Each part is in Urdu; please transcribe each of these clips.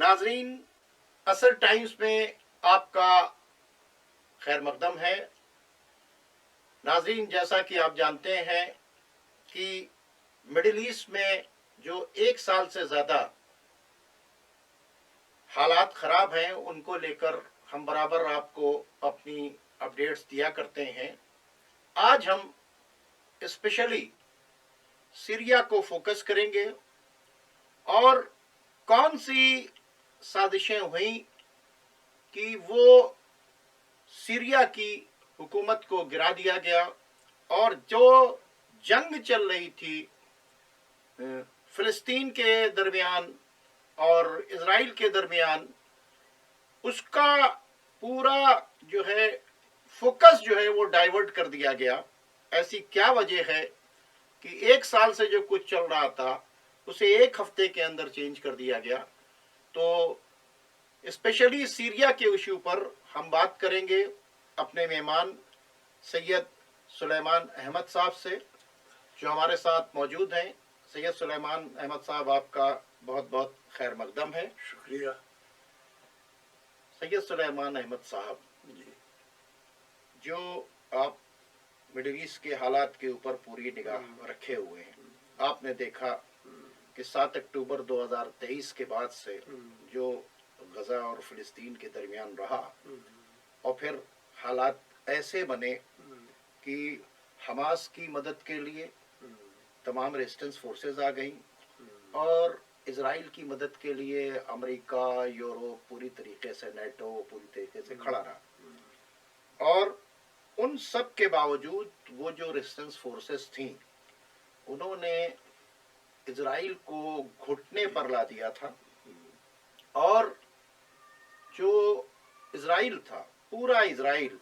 ناظرین، اثر ٹائمز میں آپ کا خیر مقدم ہے۔ ناظرین، جیسا کہ آپ جانتے ہیں کہ مڈل ایسٹ میں جو ایک سال سے زیادہ حالات خراب ہیں ان کو لے کر ہم برابر آپ کو اپنی اپڈیٹس دیا کرتے ہیں۔ آج ہم اسپیشلی سیریا کو فوکس کریں گے اور کون سی سازشیں ہوئیں کہ وہ سیریا کی حکومت کو گرا دیا گیا، اور جو جنگ چل رہی تھی فلسطین کے درمیان اور اسرائیل کے درمیان، اس کا پورا جو ہے فوکس جو ہے وہ ڈائیورٹ کر دیا گیا۔ ایسی کیا وجہ ہے کہ ایک سال سے جو کچھ چل رہا تھا اسے ایک ہفتے کے اندر چینج کر دیا گیا؟ تو اسپیشلی سیریا کے ایشو پر ہم بات کریں گے اپنے مہمان سید سلیمان احمد صاحب سے، جو ہمارے ساتھ موجود ہیں۔ سید سلیمان احمد صاحب، آپ کا بہت بہت خیر مقدم ہے۔ شکریہ سید سلیمان احمد صاحب، جی۔ جو آپ مڈل ایسٹ کے حالات کے اوپر پوری نگاہ رکھے ہوئے ہیں، آپ نے دیکھا کہ 7 اکتوبر 2023 کے بعد سے جو غزہ اور فلسطین کے درمیان رہا، اور پھر حالات ایسے بنے کہ حماس کی مدد کے لیے تمام ریزسٹنس فورسز آ گئیں، اور اسرائیل کی مدد کے لیے امریکہ، یورپ پوری طریقے سے، نیٹو پوری طریقے سے کھڑا رہا۔ اور ان سب کے باوجود وہ جو ریزسٹنس فورسز تھیں انہوں نے اسرائیل کو گھٹنے پر لا دیا تھا، اور جو اسرائیل تھا، پورا اسرائیل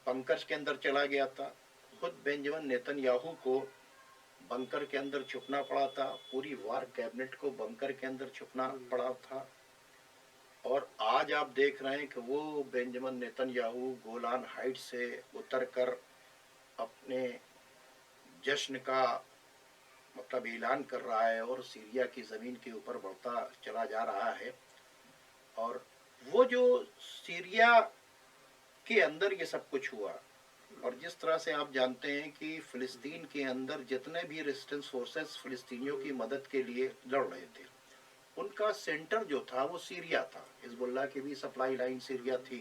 بنکرز کے اندر چلا گیا تھا۔ خود بنجمن نیتن یاہو کو بنکر کے اندر چھپنا پڑا تھا، پوری وار کیبنٹ کو بنکر کے اندر چھپنا پڑا تھا۔ اور آج آپ دیکھ رہے ہیں کہ وہ بنجمن نیتن یاہو گولان ہائٹ سے اتر کر اپنے جشن کا مطلب اعلان کر رہا ہے، اور سیریا کی زمین کے اوپر بڑھتا چلا جا رہا ہے۔ اور وہ جو سیریا کے اندر یہ سب کچھ ہوا، اور جس طرح سے آپ جانتے ہیں کہ فلسطین کے اندر جتنے بھی ریزسٹنس فورسز فلسطینیوں کی مدد کے لیے لڑ رہے تھے، ان کا سینٹر جو تھا وہ سیریا تھا۔ حزب اللہ کی بھی سپلائی لائن سیریا تھی،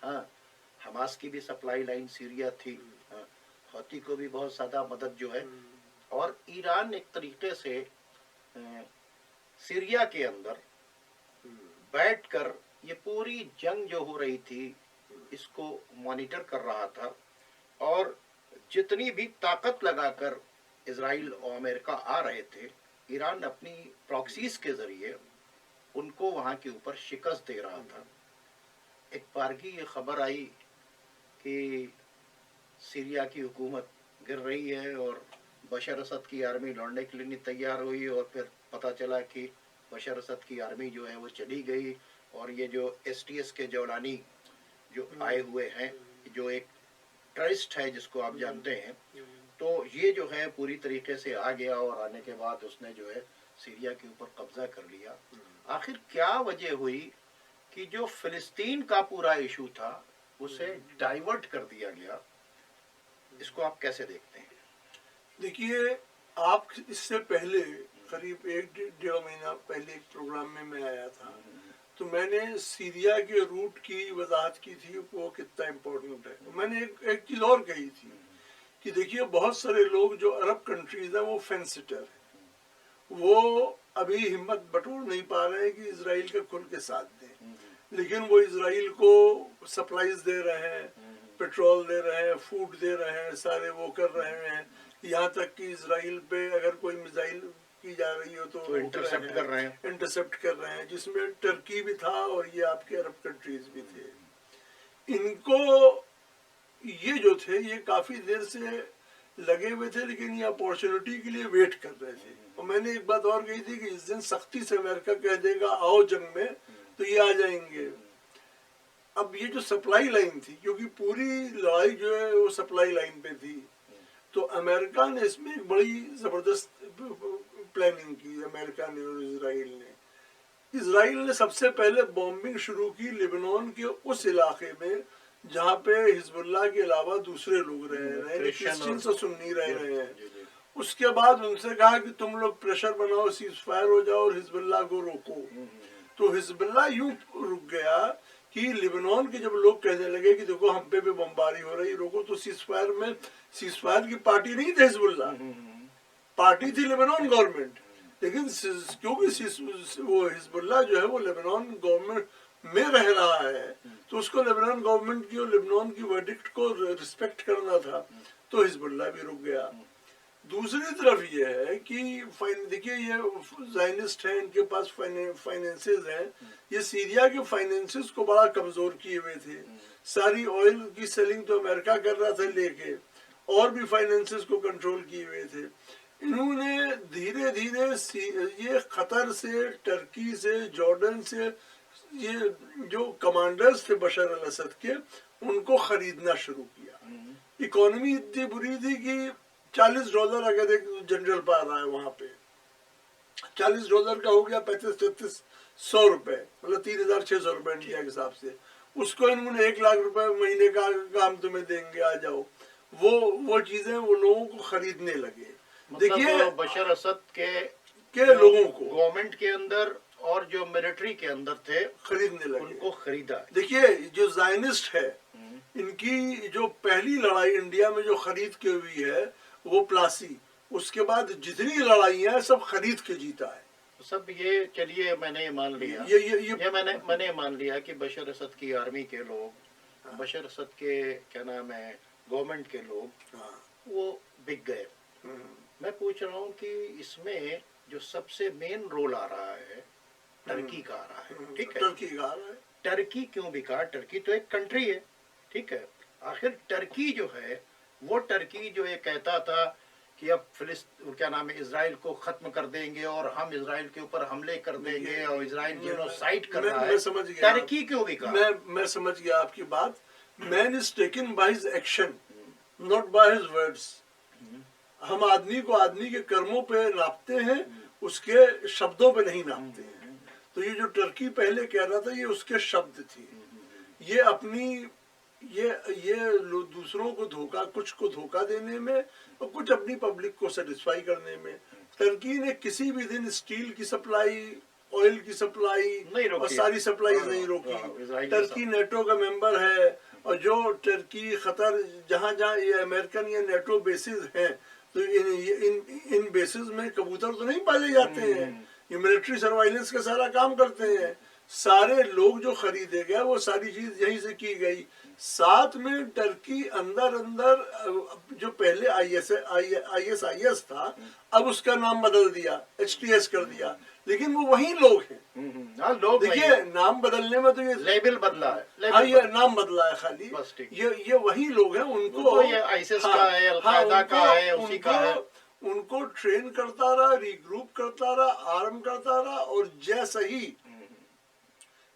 ہاں، حماس کی بھی سپلائی لائن سیریا تھی، ہوتی کو بھی بہت زیادہ مدد جو ہے، اور ایران ایک طریقے سے سیریا کے اندر بیٹھ کر یہ پوری جنگ جو ہو رہی تھی اس کو مانیٹر کر رہا تھا، اور جتنی بھی طاقت لگا کر اسرائیل اور امریکہ آ رہے تھے، ایران اپنی پراکسیز کے ذریعے ان کو وہاں کے اوپر شکست دے رہا تھا۔ ایک بارگی یہ خبر آئی کہ سیریا کی حکومت گر رہی ہے اور بشار اسد کی آرمی لڑنے کے لیے نہیں تیار ہوئی، اور پھر پتہ چلا کہ بشار اسد کی آرمی جو ہے وہ چلی گئی، اور یہ جو ایس ٹی ایس کے جولانی جو آئے ہوئے ہیں، جو ایک ٹیررسٹ ہے جس کو آپ جانتے ہیں، تو یہ جو ہے پوری طریقے سے آ گیا، اور آنے کے بعد اس نے جو ہے سیریا کے اوپر قبضہ کر لیا۔ آخر کیا وجہ ہوئی کہ جو فلسطین کا پورا ایشو تھا اسے ڈائیورٹ کر دیا گیا؟ اس کو آپ کیسے دیکھتے ہیں؟ دیکھیے، آپ اس سے پہلے قریب 1-1.5 مہینہ پہلے ایک پروگرام میں آیا تھا، تو میں نے سیریا کے روٹ کی وضاحت کی تھی وہ کتنا امپورٹنٹ ہے۔ میں نے ایک چیز اور کہی تھی کہ دیکھیے، بہت سارے لوگ جو عرب کنٹریز ہیں وہ فینسٹر ہیں، وہ ابھی ہمت بٹور نہیں پا رہے ہیں کہ اسرائیل کا کھل کے ساتھ دیں، لیکن وہ اسرائیل کو سپلائیز دے رہے ہیں، پیٹرول دے رہے ہیں، فوڈ دے رہے ہیں، سارے وہ کر رہے ہیں، یہاں تک کہ اسرائیل پہ اگر کوئی میزائل کی جا رہی ہو تو انٹرسپٹ کر رہے ہیں، انٹرسپٹ کر رہے ہیں، جس میں ٹرکی بھی تھا اور یہ آپ کے عرب کنٹریز بھی تھے۔ ان کو یہ جو تھے یہ کافی دیر سے لگے ہوئے تھے، لیکن یہ اپورچونٹی کے لیے ویٹ کر رہے تھے۔ اور میں نے ایک بات اور کہی تھی کہ اس دن سختی سے امریکہ کہہ دے گا آؤ جنگ میں تو یہ آ جائیں گے۔ اب یہ جو سپلائی لائن تھی، کیونکہ پوری لڑائی جو ہے وہ سپلائی لائن پہ تھی، تو امریکہ نے اس میں ایک بڑی زبردست پلاننگ کی، امریکہ نے اور اسرائیل نے۔ اسرائیل نے سب سے پہلے بومبنگ شروع کی لیبنان کے اس علاقے میں جہاں پہ حزب اللہ کے علاوہ دوسرے لوگ رہ رہے ہیں، کرسچنس اور سنی رہ رہے ہیں۔ اس کے بعد ان سے کہا کہ تم لوگ پریشر بناؤ، سیز فائر ہو جاؤ اور حزب اللہ کو روکو۔ تو حزب اللہ یوں رک گیا کہ لیبنان کے جب لوگ کہنے لگے کہ دیکھو ہم پہ بھی بمباری ہو رہی، روکو، تو سیز فائر کی پارٹی نہیں تھی حزب اللہ، پارٹی تھی لیبنان گورنمنٹ، لیکن کیونکہ وہ حزب اللہ جو ہے وہ لیبنان گورنمنٹ میں رہ رہا ہے تو اس کو لیبنان گورنمنٹ کی اور لیبنان کی ورڈکٹ کو رسپیکٹ کرنا تھا، تو حزب اللہ بھی رک گیا۔ دوسری طرف یہ ہے کہ دیکھیے یہ زائنسٹ ہیں، ان کے پاس فائنینسز ہیں، یہ سیریا کے فائنینسز کو بڑا کمزور کیے ہوئے تھے، ساری آئل کی سیلنگ تو امریکہ کر رہا تھا لے کے، اور بھی فائنینسز کو کنٹرول کیے ہوئے تھے۔ انہوں نے دھیرے دھیرے یہ قطر سے، ٹرکی سے، جارڈن سے، یہ جو کمانڈرز تھے بشار الاسد کے، ان کو خریدنا شروع کیا۔ اکانومی اتنی بری تھی کہ $40 اگر ایک جنرل پا رہا ہے وہاں پہ، $40 کا ہو گیا 3500 روپے، مطلب 3600 روپے انڈیا کے حساب سے۔ اس کو انہوں نے 1 لاکھ روپے مہینے کا کام تمہیں دیں گے، آ جاؤ۔ وہ چیزیں وہ لوگوں کو خریدنے لگے۔ دیکھیے بشار اسد کے لوگوں کو گورنمنٹ کے اندر اور جو ملٹری کے اندر تھے خریدنے لگے، ان کو خریدا۔ دیکھیے جو زائنسٹ ہے ان کی جو پہلی لڑائی انڈیا میں جو خرید کے ہوئی ہے وہ پلاسی، اس کے بعد جتنی لڑائیاں ہیں سب خرید کے جیتا ہے سب۔ یہ چلیے میں نے مان لیا، یہ میں نے مان لیا کہ بشار اسد کی آرمی کے لوگ، بشار اسد کے کیا نام ہے گورنمنٹ کے لوگ وہ بک گئے۔ میں پوچھ رہا ہوں کہ اس میں جو سب سے مین رول آ رہا ہے ٹرکی کا آ رہا ہے، ٹھیک ہے، ٹرکی کا آ رہا ہے۔ ٹرکی کیوں بکا؟ ٹرکی تو ایک کنٹری ہے، ٹھیک ہے۔ آخر ٹرکی جو ہے وہ ٹرکی جو یہ کہتا تھا کہ اب کیا نام ہے اسرائیل کو ختم کر دیں گے اور ہم اسرائیل کے اوپر حملے کر دیں گے اور اسرائیل جینوسائیڈ کر رہا ہے، ٹرکی کیوں بکا؟ میں سمجھ گیا آپ کی بات۔ Man is taken by his action not by his words. ہم آدمی کو آدمی کے کرموں پہ ناپتے ہیں، اس کے شبدوں پہ نہیں ناپتے ہیں۔ تو یہ جو ٹرکی پہلے کہہ رہا تھا یہ اس کے شبد تھے، یہ اپنی یہ دوسروں کو دھوکہ، کچھ کو دھوکہ دینے میں اور کچھ اپنی پبلک کو سیٹسفائی کرنے میں۔ ٹرکی نے کسی بھی دن اسٹیل کی سپلائی، آئل کی سپلائی اور ساری سپلائیز نہیں روکی۔ ٹرکی نیٹو کا ممبر ہے، اور جو ٹرکی، قطر، جہاں جہاں یہ امریکن یا نیٹو بیسز ہیں تو ان بیسز میں کبوتر تو نہیں پالے جاتے ہیں، یہ ملٹری سروائلنس کا سارا کام کرتے ہیں۔ سارے لوگ جو خریدے گئے وہ ساری چیز یہیں سے کی گئی۔ ساتھ میں ٹرکی اندر جو پہلے آئی ایس تھا، اب اس کا نام بدل دیا، HTS کر دیا، لیکن وہ وہی لوگ ہیں۔ دیکھیے نام بدلنے میں تو یہ لیبل بدلا ہے، ہاں یہ نام بدلا ہے خالی، یہ وہی لوگ ہیں۔ ان کو ISIS کا ہے، القاعدہ کا ہے، اسی کا ہے۔ ان کو ٹرین کرتا رہا، ری گروپ کرتا رہا، آرم کرتا رہا، اور جیسا ہی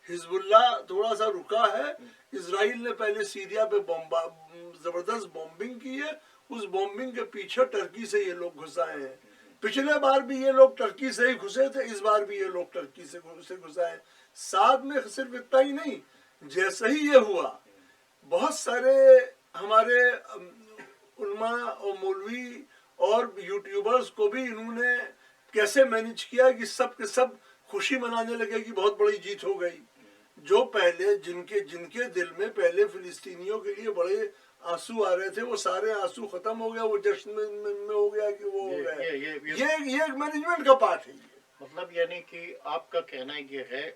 حزب اللہ تھوڑا سا رکا ہے، اسرائیل نے پہلے سیریا پہ زبردست بومبنگ کی ہے، اس بومبنگ کے پیچھے ٹرکی سے یہ لوگ گھسائے ہیں۔ پچھلے بار بھی یہ لوگ ٹرکی سے ہی گھسے تھے، اس بار بھی یہ لوگ ٹرکی سے گھسائے ہیں۔ ساتھ میں صرف اتنا ہی نہیں، جیسے ہی یہ ہوا بہت سارے ہمارے علماء اور مولوی اور یوٹیوبرز کو بھی انہوں نے کیسے مینج کیا کہ سب کے سب خوشی منانے لگے کہ بہت بڑی جیت ہو گئی۔ جو پہلے جن کے دل میں پہلے فلسطینیوں کے لیے بڑے آنسو آ رہے تھے، وہ سارے آنسو ختم ہو گیا، وہ جشن میں ہو گیا کہ وہ ہو گیا۔ یہ ایک مینجمنٹ کا پارٹ ہے۔ مطلب یعنی کہ آپ کا کہنا یہ ہے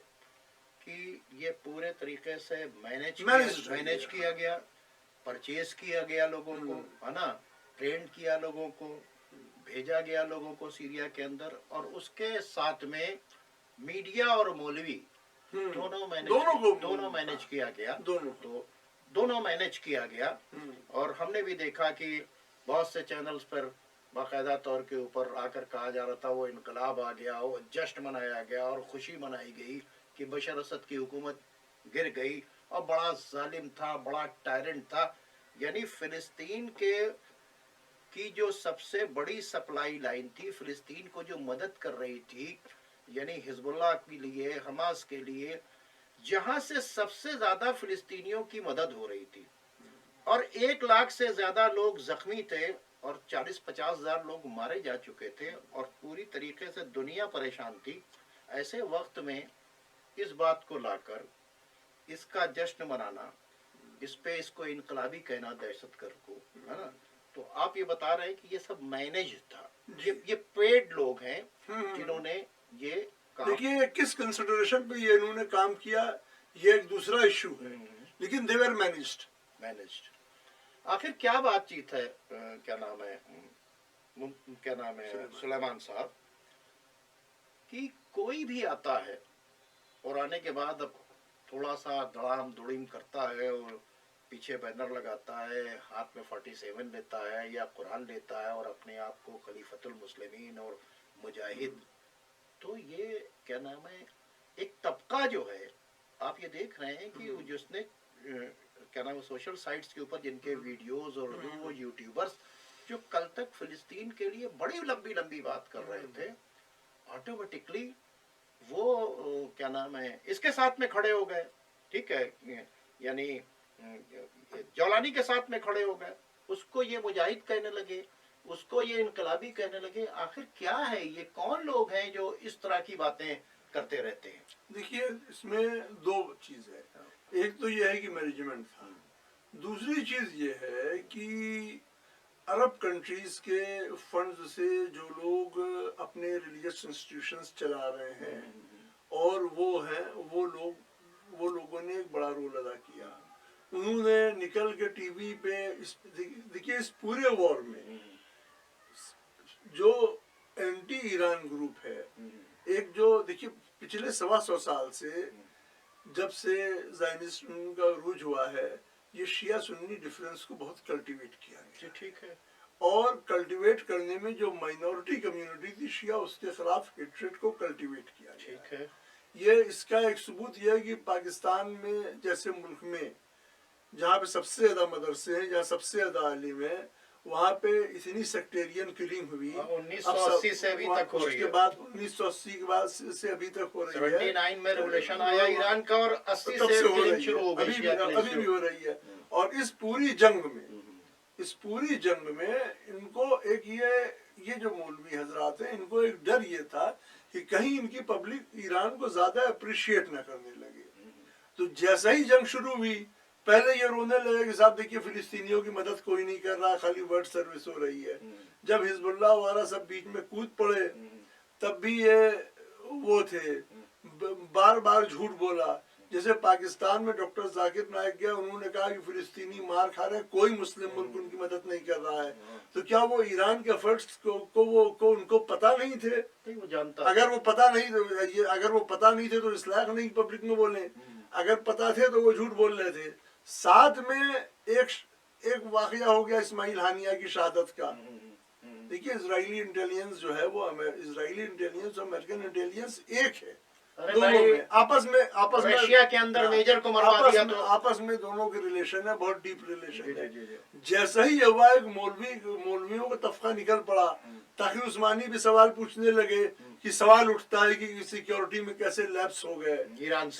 کہ یہ پورے طریقے سے مینج کیا گیا، پرچیز کیا گیا لوگوں کو، ہے نا، ٹرینڈ کیا لوگوں کو، بھیجا گیا لوگوں کو سیریا کے اندر، اور اس کے ساتھ میں میڈیا اور مولوی دونوں مینج کیا گیا، دونوں مینج کیا گیا۔ اور ہم نے بھی دیکھا کہ بہت سے چینلز پر باقاعدہ طور کے اوپر آ کر کہا جا رہا تھا وہ انقلاب آ گیا، وہ جشن منایا گیا اور خوشی منائی گئی کہ بشار اسد کی حکومت گر گئی، اور بڑا ظالم تھا، بڑا ٹائرنٹ تھا۔ یعنی فلسطین کی جو سب سے بڑی سپلائی لائن تھی، فلسطین کو جو مدد کر رہی تھی، یعنی حزب اللہ کے لیے، حماس کے لیے، جہاں سے سب سے زیادہ فلسطینیوں کی مدد ہو رہی تھی، اور 1 لاکھ سے زیادہ لوگ زخمی تھے، اور 40-50 ہزار لوگ مارے جا چکے تھے، اور پوری طریقے سے دنیا پریشان تھی، ایسے وقت میں اس بات کو لا کر اس کا جشن منانا، اس پہ اس کو انقلابی کہنا دہشت گرد کو، ہے نا؟ تو آپ یہ بتا رہے ہیں کہ یہ سب مینیج تھا، یہ پیڈ لوگ ہیں جنہوں نے یہ کام. دیکھیے کس کنسیڈریشن پہ یہ انہوں نے کام کیا، یہ ایک دوسرا ایشو ہے، لیکن they were managed. آخر کیا بات چیت ہے، کیا نام ہے سلیمان صاحب، کہ کوئی بھی آتا ہے اور آنے کے بعد اب تھوڑا سا دڑام دڑیم کرتا ہے اور پیچھے بینر لگاتا ہے، ہاتھ میں 47 لیتا ہے یا قرآن لیتا ہے اور اپنے آپ کو خلیفۃ المسلمین اور مجاہد، تو یہ کیا نام ہے ایک طبقہ جو ہے، آپ یہ دیکھ رہے ہیں کہ جس نے کیا نام ہے سوشل سائٹس کے اوپر جن کے ویڈیوز اور وہ یوٹیوبرز جو کل تک فلسطین کے لیے بڑی لمبی لمبی بات کر رہے تھے، آٹومیٹکلی وہ کیا نام ہے اس کے ساتھ میں کھڑے ہو گئے. ٹھیک ہے، یعنی جولانی کے ساتھ میں کھڑے ہو گئے، اس کو یہ مجاہد کہنے لگے، اس کو یہ انقلابی کہنے لگے. آخر کیا ہے، یہ کون لوگ ہیں جو اس طرح کی باتیں کرتے رہتے ہیں؟ دیکھیے اس میں 2 چیز ہے، ایک تو یہ ہے کہ مینجمنٹ تھا، دوسری چیز یہ ہے کہ عرب کنٹریز کے فنڈز سے جو لوگ اپنے ریلیجس انسٹیٹیوشنز چلا رہے ہیں اور وہ لوگوں نے ایک بڑا رول ادا کیا. انہوں نے نکل کے ٹی وی پہ دیکھیے اس پورے وار میں جو اینٹی ایران گروپ ہے، ایک جو دیکھیے پچھلے 125 سال سے جب سے زائنسٹ کا عروج ہوا ہے، یہ شیعہ سنی ڈیفرنس کو بہت کلٹیویٹ کیا گیا. ٹھیک ہے، اور کلٹیویٹ کرنے میں جو مائنورٹی کمیونٹی تھی شیعہ، اس کے خلاف ہیٹریٹ کو کلٹیویٹ کیا گیا. ٹھیک ہے، یہ اس کا ایک ثبوت یہ ہے کہ پاکستان میں جیسے ملک میں جہاں پہ سب سے زیادہ مدرسے ہیں، جہاں سب سے زیادہ عالم ہیں، وہاں پہ اتنی سیکٹیرین کلنگ ہوئی 1980 سے ابھی تک ہو اس رہی کے ہے. بعد 1980 کے بعد سے ابھی تک ہو رہی ہے. 79 میں ریولیوشن آیا ایران کا اور 80 تب سے سے ہو کلنگ رہی شروع ہے، ہو گئی. ابھی بھی ہو رہی ہے. اور اس پوری جنگ میں ان کو ایک یہ جو مولوی حضرات ہیں، ان کو ایک ڈر یہ تھا کہ کہیں ان کی پبلک ایران کو زیادہ اپریشیٹ نہ کرنے لگے. تو جیسا ہی جنگ شروع ہوئی، پہلے یہ رونے لگے کہ صاحب دیکھیے فلسطینیوں کی مدد کوئی نہیں کر رہا، خالی ورڈ سروس ہو رہی ہے. جب حزب اللہ وغیرہ سب بیچ میں کود پڑے، تب بھی یہ وہ تھے، بار بار جھوٹ بولا. جیسے پاکستان میں ڈاکٹر ذاکر نائک گیا، انہوں نے کہا کہ فلسطینی مار کھا رہے ہیں، کوئی مسلم ملک ان کی مدد نہیں کر رہا ہے. تو کیا وہ ایران کے فرڈز کو ان کو پتہ نہیں تھے؟ وہ جانتا. اگر وہ پتہ نہیں تھے تو اس لائق نہیں پبلک میں بولیں، اگر پتہ تھے تو وہ جھوٹ بول رہے تھے. ساتھ میں ایک واقعہ ہو گیا اسماعیل ہانیہ کی شہادت کا. دیکھیے اسرائیلی انٹیلیجنس جو ہے وہ اسرائیلی انٹیلیجنس اور امریکن انٹیلیجنس ایک ہے. دونوں میں آپس میں رشیا کے اندر میجر کو مروا دیا تو آپس میں دونوں کے ریلیشن ہے، بہت ڈیپ ریلیشن ہے. جیسا ہی ہوا ایک مولویوں کا طبقہ نکل پڑا، تاکہ عثمانی بھی سوال پوچھنے لگے کہ سوال اٹھتا ہے کہ سیکیورٹی میں کیسے لیپس ہو گئے. ایران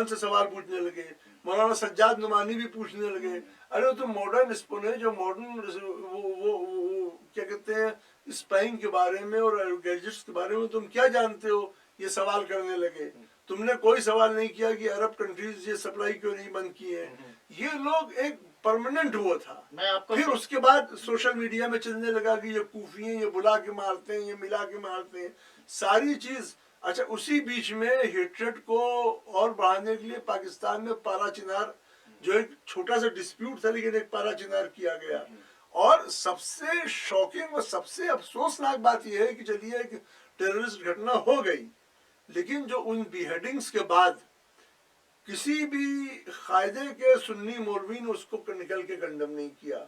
سے سوال پوچھنے لگے. مولانا سجاد نعمانی بھی پوچھنے لگے، ارے تو ماڈرن اسپن ہے جو ماڈرن وہ کیا کہتے ہیں اسپائنگ کے بارے میں اور گیجٹس کے بارے میں تم کیا جانتے ہو، یہ سوال کرنے لگے. تم نے کوئی سوال نہیں کیا کہ عرب کنٹریز یہ سپلائی کیوں نہیں بند کی ہے. یہ لوگ ایک پرماننٹ وہ تھا. پھر اس کے بعد سوشل میڈیا میں چلنے لگا کہ یہ کوفی ہیں، یہ بلا کے مارتے ہیں، یہ ملا کے مارتے ہیں، ساری چیز. اچھا اسی بیچ میں ہیٹریٹ کو اور بڑھانے کے لیے پاکستان میں پارا چنار، جو ایک چھوٹا سا ڈسپیوٹ تھا لیکن ایک پارا چنار کیا گیا. اور سب سے شاکنگ اور سب سے افسوسناک بات یہ ہے کہ چلیے ایک ٹیررسٹ گھٹنا ہو گئی، لیکن جو ان بی ہیڈنگز کے بعد کسی بھی قاعدے کے سنی مولوی نے اس کو نکل کے کنڈم نہیں کیا.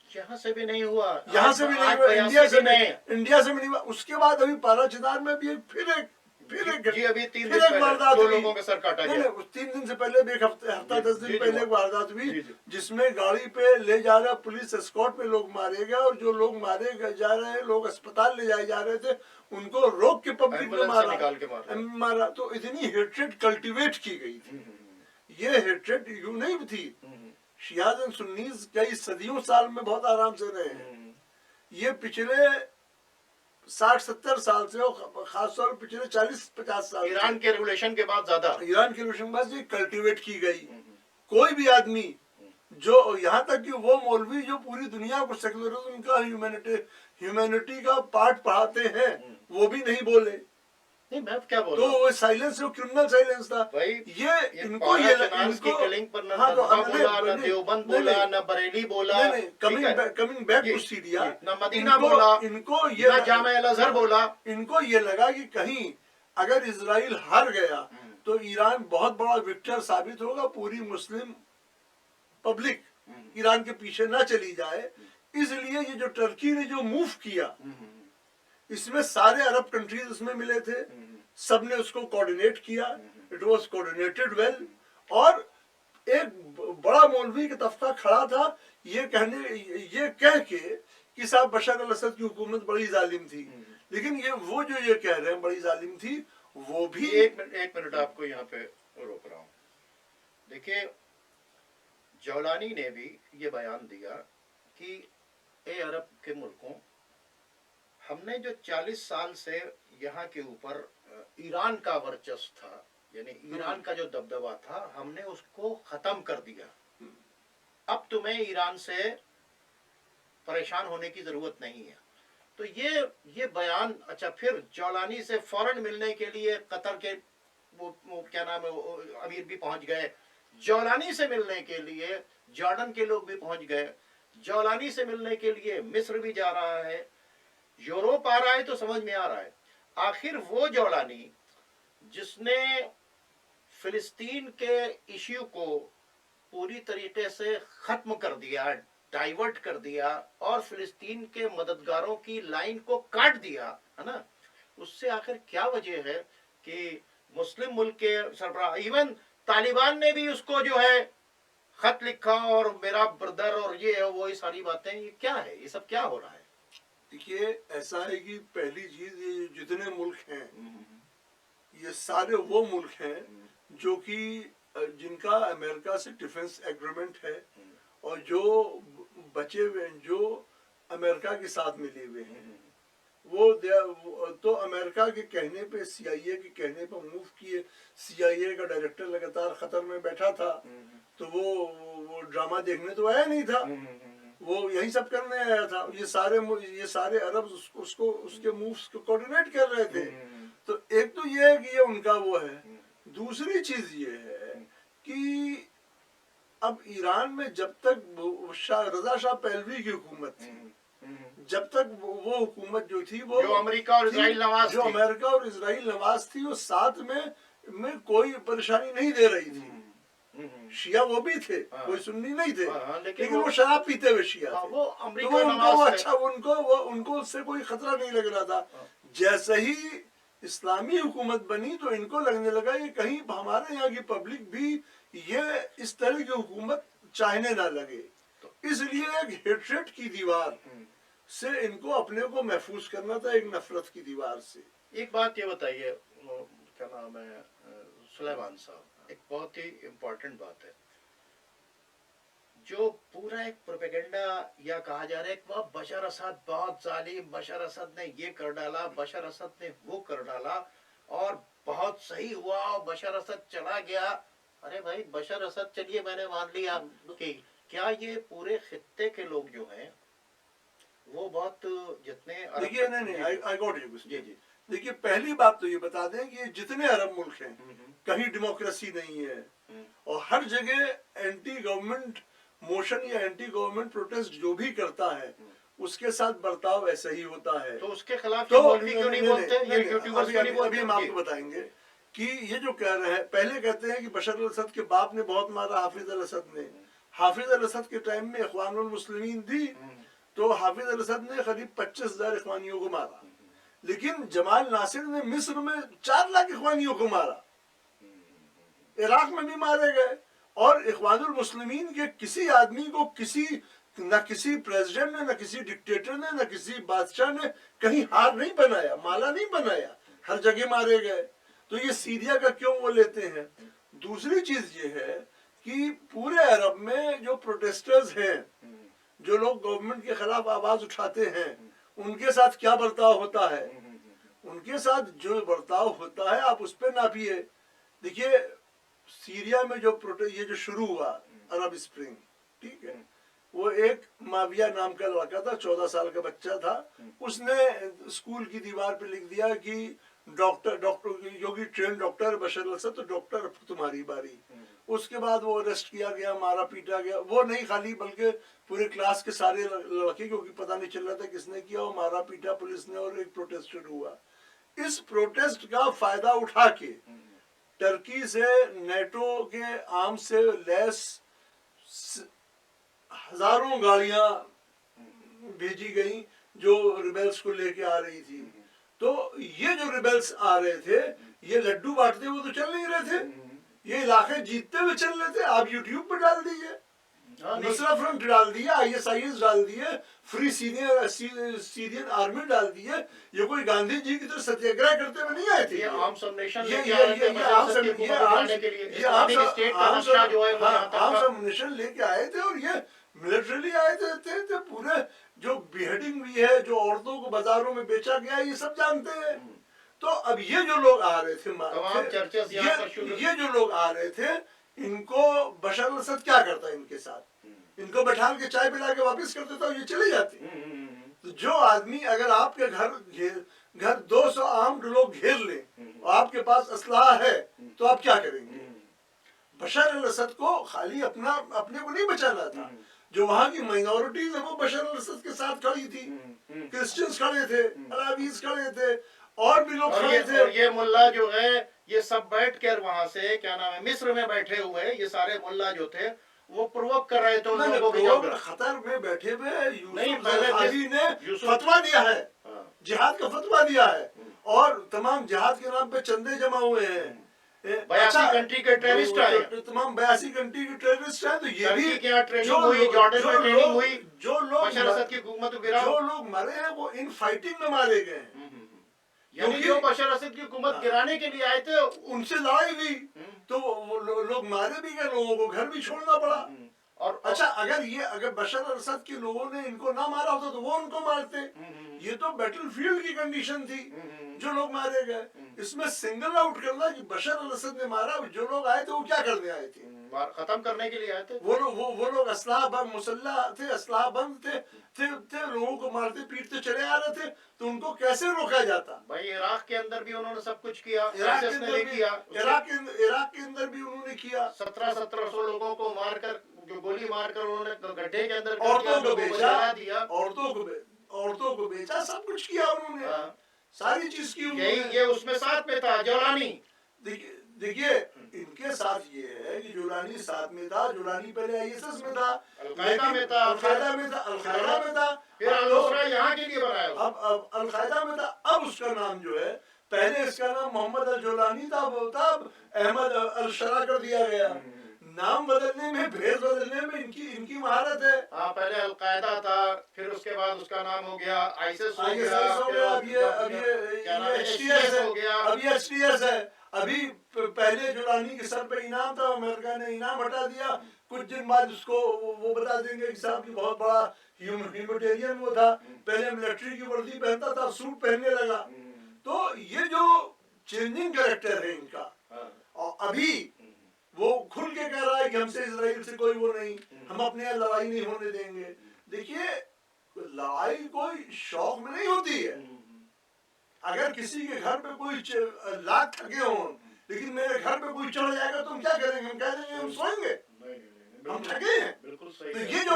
یہاں سے بھی نہیں ہوا، یہاں سے بھی نہیں ہوا، انڈیا سے بھی نہیں ہوا. اس کے بعد ابھی پارا چنار میں بھی پھر جی ابھی 3 پھر دن ایک پہلے واردات 2 ہوئی. لوگوں کا سر کاٹا نہیں گیا. نہیں 3 دن سے پہلے بھی ایک ہفتہ 10 جی دن جی پہلے ایک واردات ہوئی جی جی جس میں گاڑی پہ لے جا رہا پولیس اسکارٹ پہ لوگ مارے گئے اور جو لوگ مارے جا رہے ہیں لوگ اسپتال لے جائے جا رہے تھے ان کو روک کے پبلک نے ایمبولینس سے مارا نکال کے مارا. مارا. تو اتنی ہیٹریڈ کلٹیویٹ کی گئی تھی. یہ ہیٹریڈ یوں نہیں تھی. شیعہ اینڈ سنیز کئی صدیوں سال میں بہت آرام سے رہے ہیں. یہ پچھلے 60-70 سال سے خاص طور پر پچھلے 40-50 سال سے ایران کے ریگولیشن کے بعد زیادہ ایران کے ریولوشن بعد یہ کلٹیویٹ کی گئی. کوئی بھی آدمی جو یہاں تک کہ وہ مولوی جو پوری دنیا کو سیکولرزم کا ہیومینٹی کا پارٹ پڑھاتے ہیں وہ بھی نہیں بولے. نہیں میں کیا بول تو رہا ہوں وہ سائلنس وہ کرمنل سائلنس تھا. بھائی یہ ان کو پارا یہ چنارس کی کلنگ پر نہ ہاں تو ندوہ بولا نہ دیوبند بولا نہ بریلی بولا کمنگ بیک ٹو سیریا نہ مدینہ بولا ان کو نہ یہ جامع الازہر بولا. ان کو یہ لگا کہ کہیں اگر اسرائیل ہار گیا تو ایران بہت بڑا وکٹر ثابت ہوگا پوری مسلم پبلک ایران کے پیچھے نہ چلی جائے. اس لیے یہ جو ٹرکی نے جو موو کیا اس میں سارے عرب کنٹریز اس میں ملے تھے. سب نے اس کو کوارڈینیٹ کیا. It was coordinated well. اور ایک بڑا مولوی کا طبقہ کھڑا تھا یہ کہہ کے کہ صاحب بشار الاسد کی حکومت بڑی ظالم تھی. لیکن وہ جو یہ کہہ رہے ہیں بڑی ظالم تھی وہ بھی ایک منٹ آپ کو یہاں پہ روک رہا ہوں. دیکھیے جولانی نے بھی یہ بیان دیا کہ اے عرب کے ملکوں ہم نے جو 40 سال سے یہاں کے اوپر ایران کا ورچسو تھا یعنی ایران کا جو دبدبہ تھا ہم نے اس کو ختم کر دیا. اب تمہیں ایران سے پریشان ہونے کی ضرورت نہیں ہے. تو یہ بیان اچھا پھر جولانی سے فوراً ملنے کے لیے قطر کے وہ کیا نام ہے امیر بھی پہنچ گئے. جولانی سے ملنے کے لیے جارڈن کے لوگ بھی پہنچ گئے. جولانی سے ملنے کے لیے مصر بھی جا رہا ہے. یوروپ آ رہا ہے تو سمجھ میں آ رہا ہے. آخر وہ جولانی جس نے فلسطین کے ایشو کو پوری طریقے سے ختم کر دیا ڈائیورٹ کر دیا اور فلسطین کے مددگاروں کی لائن کو کاٹ دیا ہے نا اس سے آخر کیا وجہ ہے کہ مسلم ملک کے سربراہ ایون طالبان نے بھی اس کو جو ہے خط لکھا اور میرا بردر اور یہ ہے وہ ساری باتیں یہ کیا ہے یہ سب کیا ہو رہا ہے. دیکھیے ایسا ہے کہ پہلی چیز یہ جتنے ملک ہیں یہ سارے وہ ملک ہیں جو کہ جن کا امریکہ سے ڈیفنس ایگریمنٹ ہے اور جو بچے ہوئے ہیں جو امریکہ کے ساتھ ملے ہوئے ہیں وہ تو امریکہ کے کہنے پہ سی آئی اے کے کہنے پہ موو کیے. سی آئی اے کا ڈائریکٹر لگاتار قطر میں بیٹھا تھا تو وہ ڈرامہ دیکھنے تو آیا نہیں تھا وہ یہی سب کرنے آیا تھا. یہ سارے عرب اس کے مووز کو کوارڈینیٹ کر رہے تھے. تو ایک تو یہ ہے کہ یہ ان کا وہ ہے. دوسری چیز یہ ہے کہ اب ایران میں جب تک رضا شاہ پہلوی کی حکومت تھی جب تک وہ حکومت جو تھی وہ جو امریکہ اور اسرائیل نواز جو امریکہ اور اسرائیل نواز تھی وہ ساتھ میں کوئی پریشانی نہیں دے رہی تھی. شیعہ وہ بھی تھے کوئی سنی نہیں تھے لیکن وہ شراب پیتے ہوئے شیعہ تھے. وہ تو امریکہ ان کو نواز اچھا ان کو اس سے کوئی خطرہ نہیں لگ رہا تھا. جیسے ہی اسلامی حکومت بنی تو ان کو لگنے لگا کہ کہیں ہمارے یہاں کی پبلک بھی یہ اس طرح کی حکومت چاہنے نہ لگے. اس لیے ایک ہیٹریٹ کی دیوار سے ان کو اپنے کو محفوظ کرنا تھا ایک نفرت کی دیوار سے. ایک بات یہ بتائیے کیا نام ہے سلیمان صاحب ایک بہت ہی امپورٹنٹ بات ہے جو پورا ایک پروپیگنڈا یا کہا جا رہا ہے کہ بشار اسد بہت ظالم بشار اسد نے یہ کر ڈالا بشار اسد نے وہ کر ڈالا اور بہت صحیح ہوا بشار اسد چلا گیا. ارے بھائی بشار اسد چلیے میں نے مان لیا کہ کیا یہ پورے خطے کے لوگ جو ہیں وہ بہت جتنے دیکھیے نہیں جی جی دیکھیے پہلی بات تو یہ بتا دیں کہ جتنے عرب ملک ہیں کہیں ڈیموکریسی نہیں ہے اور ہر جگہ اینٹی گورنمنٹ موشن یا اینٹی گورنمنٹ پروٹیسٹ جو بھی کرتا ہے اس کے ساتھ برتاؤ ایسا ہی ہوتا ہے. تو اس کے خلاف یہ مولوی کیوں نہیں بولتے یہ یوٹیوبرز کیوں نہیں ابھی ہم آپ کو بتائیں گے کہ یہ جو کہہ رہے ہیں پہلے کہتے ہیں کہ بشار الاسد کے باپ نے بہت مارا حافظ الاسد نے. حافظ الاسد کے ٹائم میں اخوان المسلمین تھی تو حافظ الاسد نے قریب 25,000 اخوانیوں کو مارا لیکن جمال ناصر نے مصر میں 4 لاکھ اخوانیوں کو مارا، عراق میں بھی مارے گئے، اور اخوان المسلمین کے کسی آدمی کو نہ کسی پریزیڈنٹ نے، نہ کسی ڈکٹیٹر نے، نہ کسی بادشاہ نے کہیں ہار نہیں بنایا، مالا نہیں بنایا، ہر جگہ مارے گئے۔ تو یہ سیریا کا کیوں وہ لیتے ہیں؟ دوسری چیز یہ ہے کہ پورے عرب میں جو پروٹیسٹرز ہیں، جو لوگ گورنمنٹ کے خلاف آواز اٹھاتے ہیں، ان کے ساتھ کیا برتاؤ ہوتا ہے؟ ان کے ساتھ جو برتاؤ ہوتا ہے آپ اس پہ ناپیے۔ دیکھیے سیریا میں یہ جو شروع ہوا عرب اسپرنگ، ٹھیک ہے، وہ ایک ماویہ نام کا لڑکا تھا، 14 سال کا بچہ تھا، اس نے اسکول کی دیوار پہ لکھ دیا کہ ڈاکٹر جو کہ ٹرین ڈاکٹر بشار الاسد، تو ڈاکٹر تمہاری باری۔ اس کے بعد وہ اریسٹ کیا گیا، مارا پیٹا گیا، وہ نہیں خالی بلکہ پورے کلاس کے سارے لڑکے، کیونکہ پتہ نہیں چل رہا تھا کس نے کیا، وہ مارا پیٹا پولیس نے، اور ایک پروٹیسٹ ہوا۔ اس پروٹیسٹ کا فائدہ اٹھا کے ترکی سے نیٹو کے آرم سے لیس ہزاروں گاڑیاں بھیجی گئیں جو ریبیلز کو لے کے آ رہی تھی۔ تو یہ جو ریبیلز آ رہے تھے، یہ لڈو بانٹتے ہوئے تو چل نہیں رہے تھے، یہ علاقے جیتتے ہوئے چل رہے تھے۔ آپ یوٹیوب پہ ڈال دیجئے، نصرت فرنٹ ڈال دیے، ISIS ڈال دیے، فری سیرین آرمی ڈال دیے، یہ کوئی گاندھی جی کی طرح ستیہ کرتے ہوئے نہیں آئے تھے۔ یہ عام سب نیشن یہ لے کے آئے تھے، عام سب لے کے آئے تھے، اور یہ ملٹریلی آئے تھے۔ پورے جو بیہڈنگ ہوئی ہے، جو عورتوں کو بازاروں میں بیچا گیا، یہ سب جانتے ہیں۔ تو اب یہ جو لوگ آ رہے تھے، یہ جو لوگ آ رہے تھے، ان کو بشار الاسد کیا کرتا ہے ان کے ساتھ؟ ان کو بٹھال کے چائے پلا کے واپس کر دیتا، یہ چلے جاتے۔ تو جو آدمی اگر آپ کے گھر 200 آرمڈ لوگ گھیر لیں اور آپ کے پاس اسلحہ ہے تو آپ کیا کریں گے؟ بشار الاسد کو خالی اپنے کو نہیں بچانا تھا، جو وہاں کی مائنورٹیز ہیں وہ بشار الاسد کے ساتھ کھڑی تھی، کرسچنز کھڑے تھے، عربیز کھڑے تھے، اور بھی لوگ کھڑے تھے۔ اور یہ ملا جو ہے، یہ سب بیٹھ کر وہاں سے کیا نام ہے مصر میں بیٹھے ہوئے، یہ سارے ملا جو تھے وہ پروک کر رہے تھے ان لوگوں کو۔ خطر میں بیٹھے ہوئے یوسف زرخاوی نے فتویٰ دیا ہے، جہاد کا فتویٰ دیا ہے، اور تمام جہاد کے نام پہ چندے جمع ہوئے ہیں۔ 82 کنٹری کے ٹیررسٹ آئے، تمام 82 کنٹری کے ٹیررسٹ ہیں۔ تو یہ بھی ٹریننگ ہوئی، جارڈن میں ٹریننگ ہوئی، جو بشار الاسد کی حکومت گراؤ، جو لوگ مرے ہیں وہ ان فائٹنگ میں مارے گئے ہیں، یعنی جو بشار الاسد کی حکومت گرانے کے لیے آئے تھے ان سے لڑائی ہوئی، تو وہ لوگ مارے بھی گئے، لوگوں کو گھر بھی چھوڑنا پڑا۔ اور اچھا اگر بشار الاسد کے لوگوں نے ان کو نہ مارا ہوتا تو وہ ان کو مارتے۔ یہ تو بیٹل فیلڈ کی کنڈیشن تھی، جو لوگ مارے گئے۔ اس میں سنگل آؤٹ کرنا کہ بشار الاسد نے مارا، جو لوگ آئے تھے وہ کیا کرنے آئے تھے؟ ختم کرنے کے لیے آئے تھے۔ وہ لوگ اسلحہ بند مسلح تھے، اسلحہ بند تھے، لوگوں کو مارتے پیٹتے چلے آ رہے تھے، تو ان کو کیسے روکا جاتا؟ بھائی عراق کے اندر بھی انہوں نے سب کچھ کیا، عراق کے اندر بھی انہوں نے کیا، 1700 لوگوں کو مار کر، جو گولی مار کر انہوں نے گڈھے کے اندر عورتوں کو بیچا، عورتوں کو بیچا، سب کچھ کیا انہوں نے، ساری چیز کی۔ یہ اس میں ساتھ میں تھا جولانی۔ دیکھیے ان کے ساتھ یہ ہے کہ جولانی ساتھ میں تھا، جولانی پہلے ISIS میں تھا، القاعدہ میں تھا، القاعدہ میں تھا، پھر دوسرا یہاں کے لیے بنایا۔ اب القاعدہ میں تھا، اب اس کا نام جو ہے، پہلے اس کا نام محمد الجولانی تھا، وہ تھا احمد الشرع کر دیا گیا۔ نام بدلنے میں، بھیس بدلنے میں ان کی مہارت ہے۔ ہاں، پہلے القاعدہ تھا، پھر اس کے بعد اس کا نام ہو گیا ISIS ہو گیا، اب یہ HTS ہے۔ ابھی پہلے جولانی کے سر پہ انعام تھا، امریکہ نے انعام ہٹا دیا، کچھ دن بعد اس کو وہ بتا دیں گے کہ صاحب کی بہت بڑا ہیومٹیرین وہ تھا، پہلے ملٹری کی وردی پہنتا تھا، سوٹ پہننے لگا۔ تو یہ جو چینجنگ کریکٹر ہے ان کا، اور ابھی وہ کھل کے کہہ رہا ہے کہ ہم سے اسرائیل سے کوئی وہ نہیں، ہم اپنے یہاں لڑائی نہیں ہونے دیں گے۔ دیکھیے لڑائی کوئی شوق میں نہیں ہوتی ہے۔ اگر کسی کے گھر پہ کوئی لاکھ تھکے ہوں، لیکن میرے گھر پہ کوئی چڑھ جائے گا تو ہم کیا کریں گے؟ ہم کہہ دیں گے ہم سوئیں گے، ہم تھکے ہیں۔ تو یہ جو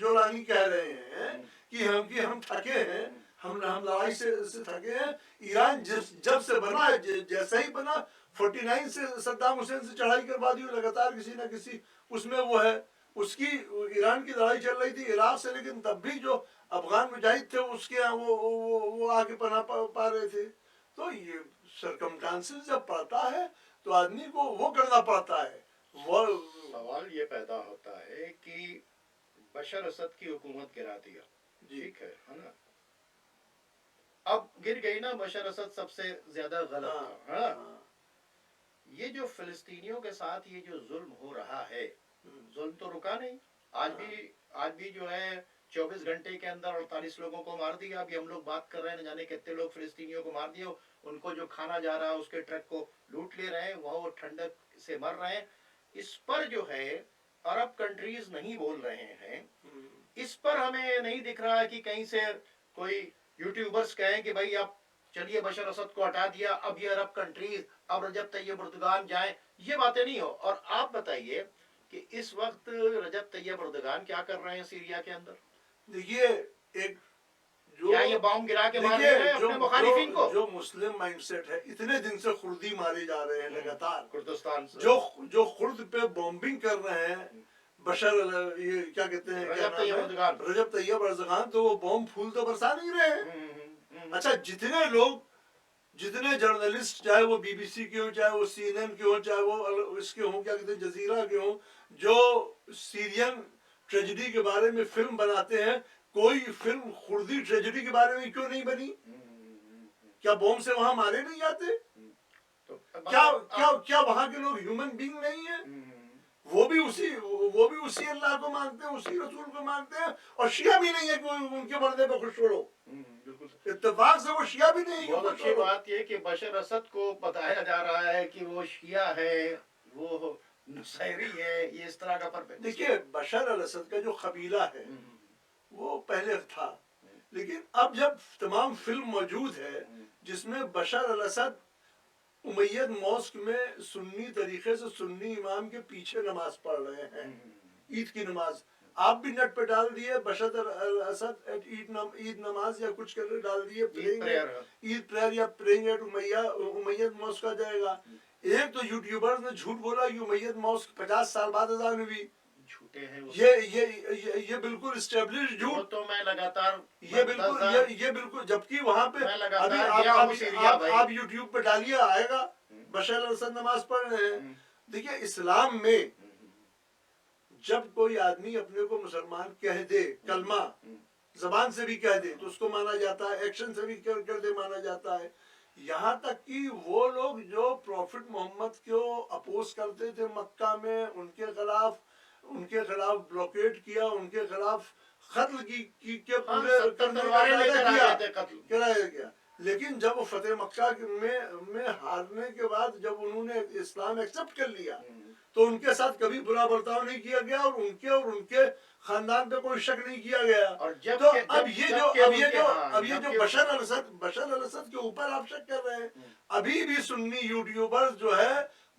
جولانی کہہ رہے ہیں کہ ہم تھکے ہیں، ہم لڑائی سے تھکے ہیں۔ ایران جب سے بنا، جیسا ہی بنا، 49 سے صدام حسین سے چڑھائی کروا دی، لگاتار کسی نہ کسی اس میں وہ ہے۔ اس کی ایران کی لڑائی چل رہی تھی عراق سے، لیکن تب بھی جو افغان مجاہد تھے اس کے یہاں وہ آ کے پناہ پا رہے تھے. تو یہ سرکمٹانسز جب پڑتا ہے تو آدمی کو وہ کرنا پڑتا ہے. وہ سوال یہ پیدا ہوتا ہے کہ بشر اسد کی حکومت گرا دیا، ٹھیک ہے نا، اب گر گئی نا، بشر اسد سب سے زیادہ غلط تھا. ہاں، یہ جو فلسطینیوں کے ساتھ یہ جو ظلم ہو رہا ہے، ظلم تو رکا نہیں. آج بھی جو ہے 24 گھنٹے کے اندر 48 لوگوں کو مار دیا. ابھی ہم لوگ بات کر رہے ہیں، نہ جانے کتنے لوگ فلسطینیوں کو مار دیے. ان کو جو کھانا جا رہا ہے اس کے ٹرک کو لوٹ لے رہے ہیں، وہ ٹھنڈک سے مر رہے ہیں. اس پر جو ہے عرب کنٹریز نہیں بول رہے ہیں. اس پر ہمیں نہیں دکھ رہا کہ کہیں سے کوئی یوٹیوبرز کہیں کہ بھائی اب چلیے بشر اسد کو ہٹا دیا، اب یہ عرب کنٹریز، اب رجب طیب اردگان جائیں. یہ باتیں نہیں ہو. اور آپ بتائیے کہ اس وقت رجب طیب اردگان کیا کر رہے ہیں سیریا کے اندر؟ دیکھیے ایک کیا یہ بام گرا کے مار رہے ہیں اپنے مخالفین کو؟ جو مسلم مائنڈ سیٹ ہے، اتنے دن سے خردی مارے جا رہے ہیں لگاتار. کردستان سے جو خرد پہ بومبنگ کر رہے ہیں بشر یہ کیا کہتے ہیں رجب طیب اردگان، رجب طیب اردگان، تو وہ بوم پھول تو برسا نہیں رہے ہیں. اچھا جتنے لوگ، جتنے جرنلسٹ، چاہے وہ بی بی سی کے ہوں، چاہے وہ سی این این کے ہوں، چاہے وہ اس کے ہوں کیا کہتے ہیں جزیرہ کے ہوں، جو سیرین ٹریجڈی کے بارے میں فلم بناتے ہیں، کوئی فلم خردی ٹریجڈی کے بارے میں کیوں نہیں بنی؟ کیا بوم سے وہاں مارے نہیں جاتے؟ کیا وہاں کے لوگ ہیومن بینگ نہیں ہیں؟ وہ بھی اسی اللہ کو مانتے ہیں، اسی رسول کو مانتے ہیں. اور شیعہ بھی نہیں ہے کہ ان کے مرنے پہ خوش ہو. اتفاق سے وہ شیعہ بھی نہیں ہے. بہت اچھی بات یہ کہ بشر اسد کو بتایا جا رہا ہے کہ وہ شیعہ ہے، وہ نصیری ہے، یہ اس طرح کا فرق. دیکھیے بشر الاسد کا جو قبیلہ ہے وہ پہلے تھا، لیکن اب جب تمام فلم موجود ہے جس میں بشر الاسد امید موسک میں سنی طریقے سے سنی امام کے پیچھے نماز پڑھ رہے ہیں، عید کی نماز. آپ بھی نیٹ پہ ڈال دیے بشر الاسد عید نماز یا کچھ کر ڈال دیے عید پریئر یا پرینگ ایٹ امید موسک آ جائے گا. ایک تو یوٹیوبر نے جھوٹ بولا کہ امید موسک 50 سال بعد اذان ہوئی. جھوٹے ہیں یہ بالکل اسٹیبلش جھوٹ. تو میں لگاتار یہ بالکل، جبکہ وہاں پہ آپ یوٹیوب پہ ڈالیے آئے گا بشر الاسد نماز پڑھ رہے ہیں. دیکھیے اسلام میں جب کوئی آدمی اپنے کو مسلمان کہہ دے، کلمہ زبان سے بھی کہہ دے تو اس کو مانا جاتا ہے، ایکشن سے بھی کر دے مانا جاتا ہے. یہاں تک کہ وہ لوگ جو پروفٹ محمد کو اپوز کرتے تھے مکہ میں، ان کے خلاف بلوکیٹ کیا، ان کے خلاف قتل کی کے پورے کرایا گیا. لیکن جب وہ فتح مکہ میں ہارنے کے بعد جب انہوں نے اسلام ایکسپٹ کر لیا تو ان کے ساتھ کبھی برا برتاؤ نہیں کیا گیا، اور ان کے خاندان پہ کوئی شک نہیں کیا گیا. تو اب یہ جو بشر الاسد کے اوپر آپ شک کر رہے ہیں، ابھی بھی سنی یوٹیوبرز جو ہے،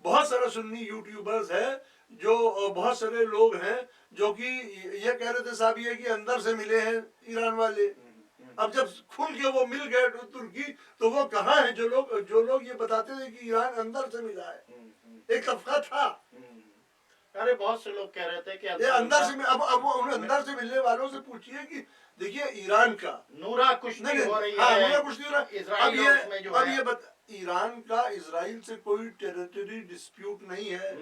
بہت سارے سنی یوٹیوبرز ہیں، جو بہت سارے لوگ ہیں جو کہ یہ کہہ رہے تھے صاحب یہ کہ اندر سے ملے ہیں ایران والے. اب جب کھل کے وہ مل گئے ترکی، تو وہ کہاں ہیں جو لوگ یہ بتاتے تھے کہ ایران اندر سے ملا ہے؟ ایک طبقہ تھا. ارے بہت سے لوگ کہہ رہے تھے کہ اندر سے، اب اندر سے ملنے والوں سے پوچھئے کہ دیکھیے ایران کا نورا کچھ نہیں ہو رہی ہے، اب یہ ایران کا اسرائیل سے کوئی ٹیریٹری ڈسپیوٹ نہیں ہے،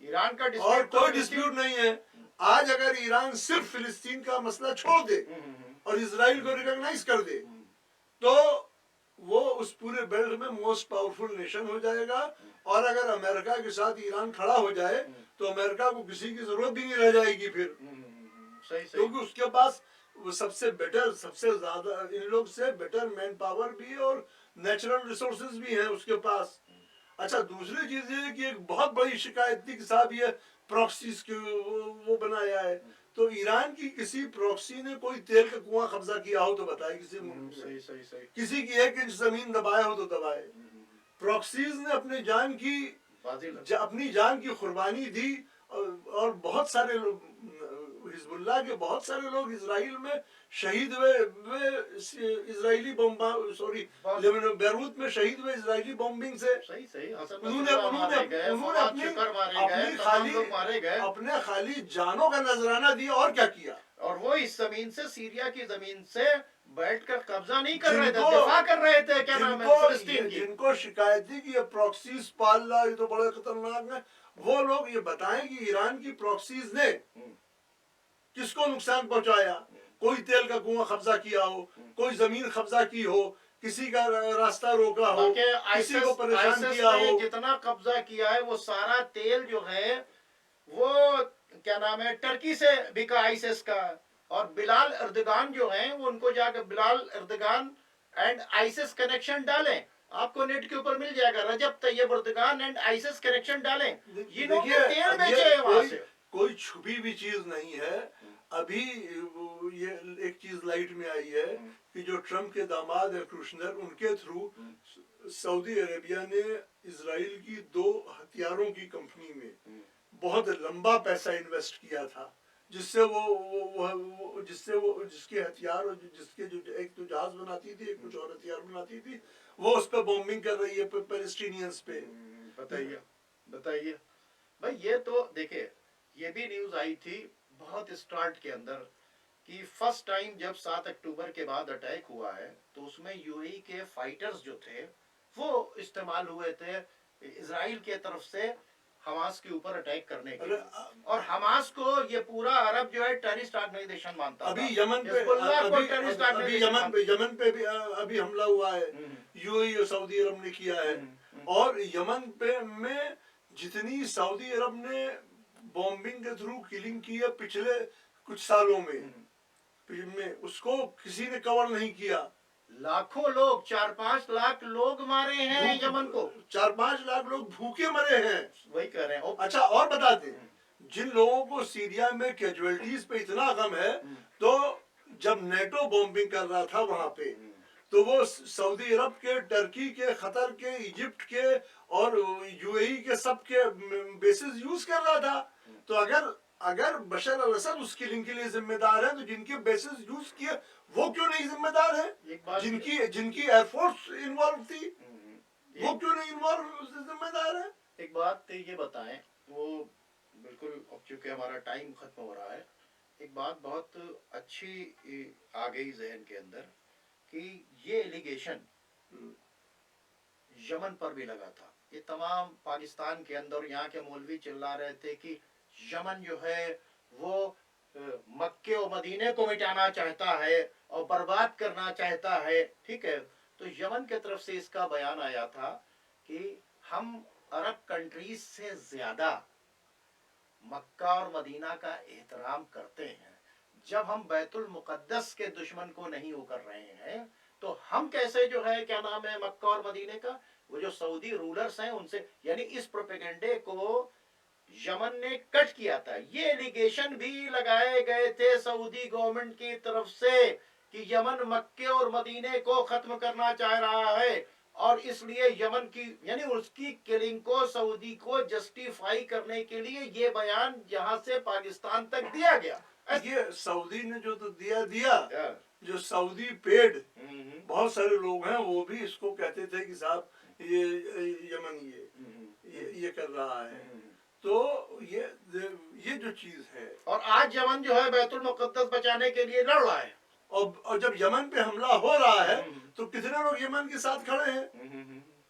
ایران کا اور کوئی ڈسپیوٹ نہیں ہے. آج اگر ایران صرف فلسطین کا مسئلہ چھوڑ دے اور اسرائیل کو ریکگنائز کر دے تو وہ اس پورے بیلٹ میں موسٹ پاورفل نیشن ہو جائے گا. اور اگر امریکہ کے ساتھ ایران کھڑا ہو جائے تو امریکہ کو کسی کی ضرورت بھی نہیں رہ جائے گی پھر، کیونکہ اس کے پاس وہ سب سے زیادہ ان لوگ سے بیٹر مین پاور بھی اور نیچرل ریسورسز بھی ہیں اس کے پاس. اچھا دوسری چیز یہ ہے کہ ایک بہت بڑی شکایت تھی کہ صاحب یہ پراکسیز کے وہ بنایا ہے. تو ایران کی کسی پراکسی نے کوئی تیل کا کنواں قبضہ کیا ہو تو بتائے، کسی کی 1 انچ زمین دبائے ہو تو دبائے. پراکسیز نے اپنی جان کی قربانی دی، اور بہت سارے حزب اللہ کے بہت سارے لوگ اسرائیل میں شہید ہوئے اسرائیلی بیروت میں شہید ہوئے اسرائیلی بمبنگ سے. انہوں نے اپنے خالی جانوں کا نذرانہ دیا اور کیا کیا. اور وہ اس زمین سے، سیریا کی زمین سے بیٹھ کر قبضہ نہیں کر رہے تھے، دفاع کر رہے تھے. کیا نام ہے فلسطین کی. جن کو شکایت تھی کہ یہ پراکسیز پال رہا، یہ تو بڑے خطرناک ہیں، وہ لوگ یہ بتائیں کہ ایران کی پراکسیز نے کس کو نقصان پہنچایا. کوئی تیل کا کنواں قبضہ کیا ہو، کوئی زمین قبضہ کی ہو، کسی کا راستہ روکا ہو، کسی کو پریشان کیا ہو. جتنا قبضہ کیا ہے وہ سارا تیل جو ہے وہ کیا نام ہے ٹرکی سے بکا آئیسس کا. اور بلال اردگان جو ہیں وہ ان کو جا کے Bilal Erdogan and ISIS connection ڈالیں، آپ کو نیٹ کے اوپر مل جائے گا. Recep Tayyip Erdogan and ISIS connection ڈالیں. تیل بیچے ہیں وہاں سے. کوئی چھپی بھی چیز نہیں ہے. ابھی یہ ایک چیز لائٹ میں آئی ہے کہ جو ٹرمپ کے داماد ہے کرشنر، ان کے تھرو سعودی عربیہ نے اسرائیل کی 2 ہتھیاروں کی کمپنی میں بہت لمبا پیسہ انویسٹ کیا تھا، جس کے ہتھیار اور جس کے جو ایک تو جہاز بناتی تھی، ایک کچھ اور ہتھیار بناتی تھی، وہ اس پہ بومبنگ کر رہی ہے پیلسٹینینز پہ. بتائیے بھائی. یہ تو دیکھیں، یہ بھی نیوز آئی تھی بہت اسٹارٹ کے اندر کہ فرسٹ ٹائم جب 7 اکتوبر کے بعد اٹیک ہوا ہے تو اس میں یو اے ای کے فائٹرز جو تھے وہ استعمال ہوئے تھے اسرائیل کے طرف سے حماس کے اوپر اٹیک کرنے کے لیے. اور حماس کو یہ پورا عرب جو ہے ٹیررسٹ آرگنائزیشن مانتا تھا. ابھی یمن پہ بھی ابھی حملہ ہوا ہے، یو اے ای اور سعودی عرب نے کیا ہے. اور یمن پہ میں جتنی سعودی عرب نے بومبنگ کے تھرو کلنگ کی ہے پچھلے کچھ سالوں میں اس کو کسی نے کور نہیں کیا. لاکھوں لوگ، 4-5 لاکھ لوگ مارے ہیں یمن کو. 4-5 لاکھ لوگ بھوکے مرے ہیں. وہی کہہ رہے ہیں. اچھا اور بتاتے ہیں، جن لوگوں کو سیریا میں کیجویلٹیز پہ اتنا غم ہے، تو جب نیٹو بومبنگ کر رہا تھا وہاں پہ تو وہ سعودی عرب کے، ٹرکی کے، قطر کے، ایجپٹ کے اور یو اے ای کے سب کے بیسز یوز کر رہا تھا. تو اگر بشار الاسد اس کلنگ کے لیے ذمہ دار ہے تو جن کے بیسز یوز کیے وہ کیوں نہیں ذمہ دار ہے؟ جن کی ایئر فورس انوالو تھی وہ کیوں نہیں ذمہ دار ہے؟ ایک بات یہ بتائیں، وہ بالکل اب چونکہ ہمارا ٹائم ختم ہو رہا ہے، ایک بات بہت اچھی آ گئی ذہن کے اندر کہ یہ ایلیگیشن یمن پر بھی لگا تھا. یہ تمام پاکستان کے اندر یہاں کے مولوی چلا رہے تھے کہ یمن جو ہے وہ مکے و مدینے کو مٹانا چاہتا ہے اور برباد کرنا چاہتا ہے. ٹھیک ہے، تو یمن کی طرف سے اس کا بیان آیا تھا کہ ہم عرب کنٹریز سے زیادہ مکہ اور مدینہ کا احترام کرتے ہیں. جب ہم بیت المقدس کے دشمن کو نہیں وہ کر رہے ہیں تو ہم کیسے جو ہے کیا نام ہے مکہ اور مدینے کا، وہ جو سعودی رولرز ہیں ان سے، یعنی اس پروپیگنڈے کو یمن نے کٹ کیا تھا. یہ ایلیگیشن بھی لگائے گئے تھے سعودی گورنمنٹ کی طرف سے کہ یمن مکے اور مدینے کو ختم کرنا چاہ رہا ہے، اور اس لیے یمن کی یعنی اس کی کلنگ کو سعودی کو جسٹیفائی کرنے کے لیے یہ بیان یہاں سے پاکستان تک دیا گیا. یہ سعودی نے جو تو دیا جو سعودی پیڈ بہت سارے لوگ ہیں وہ بھی اس کو کہتے تھے کہ صاحب یہ یمن یہ کر رہا ہے. تو یہ جو چیز ہے، اور آج یمن جو ہے بیت المقدس بچانے کے لیے لڑ رہا ہے. اور جب یمن پہ حملہ ہو رہا ہے تو کتنے لوگ یمن کے ساتھ کھڑے ہیں؟